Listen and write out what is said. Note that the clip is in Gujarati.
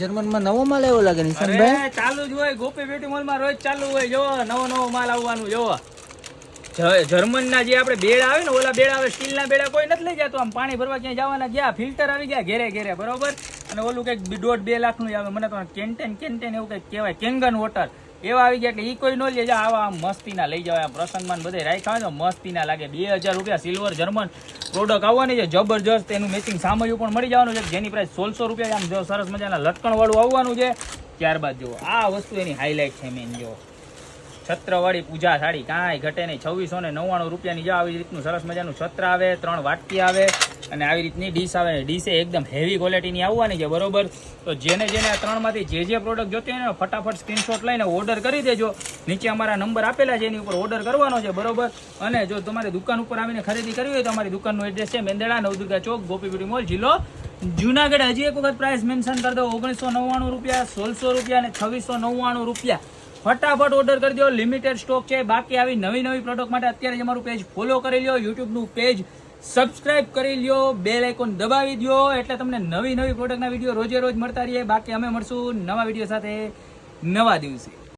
જર્મનમાં નવો માલ આવ્યો લાગે નિશાનભાઈ. ચાલુ જ હોય ગોપી બ્યુટી મોલ માં રોજ ચાલુ હોય. જો નવો માલ આવવાનું. જો જર્મન ના જે આપણે બેડા આવે ને ઓલા બેડા આવે સ્ટીલ ના બેડા કોઈ નથી લઈ ગયા. તો આમ પાણી ભરવા ક્યાંય જવાના ગયા ફિલ્ટર આવી ગયા ઘેરે બરોબર. અને ઓલું કઈક 1.5-2 લાખ નું આવે. મને તો કેન્ટેન એવું કઈક કહેવાય કેંગન વોટર એવા આવી ગયા. એટલે ઈ કોઈ નો લે જા. આવા મસ્તી ના લઈ જાવ. પ્રસંગમાં બધે રાખ્યા હોય તો મસ્તી ના લાગે. 2000 રૂપિયા સિલ્વર જર્મન પ્રોડક્ટ આવવાની છે જબરજસ્ત. એનું મેચિંગ સામયું પણ મળી જવાનું છે જેની પ્રાઇસ 1600 રૂપિયા. આમ જો સરસ મજાના લટકણ વાળું આવવાનું છે. ત્યારબાદ જુઓ આ વસ્તુ એની હાઈલાઇટ છે મેન. જો છત્રવાળી પૂજા સાડી કાંઈ ઘટે નહીં. 2699 રૂપિયાની જો આવી રીતનું સરસ મજાનું છત્ર આવે, 3 વાટકી આવે અને આવી રીતની ડીશ આવે. ડીશે એકદમ હેવી ક્વોલિટીની આવવાની છે બરોબર. તો જેને આ ત્રણમાંથી જે પ્રોડક્ટ જોતી હોય ને ફટાફટ સ્ક્રીનશોટ લઈને ઓર્ડર કરી દેજો. નીચે અમારા નંબર આપેલા છે એની ઉપર ઓર્ડર કરવાનો છે બરોબર. અને જો તમારે દુકાન ઉપર આવીને ખરીદી કરવી હોય તો અમારી દુકાનનું એડ્રેસ છે મેંદડા નવદુર્ગા ચોક ગોપી બ્યુટી મોલ જિલ્લો જુનાગઢ. હજી એક વખત પ્રાઇસ મેન્શન કરી દો. 1999 રૂપિયા, 1600 રૂપિયા અને 2699 રૂપિયા. ફટાફટ ઓર્ડર કરી દો. લિમિટેડ સ્ટોક છે. બાકી આવી નવી પ્રોડક્ટ માટે અત્યારે જ અમારું પેજ ફોલો કરી લો. યુટ્યુબનું પેજ સબસ્ક્રાઇબ કરી લ્યો. બેલ આઇકોન દબાવી દો એટલે તમને નવી પ્રોડક્ટના વિડીયો રોજે રોજ મળતા રહીએ. બાકી અમે મળશું નવા વિડીયો સાથે નવા દિવસે.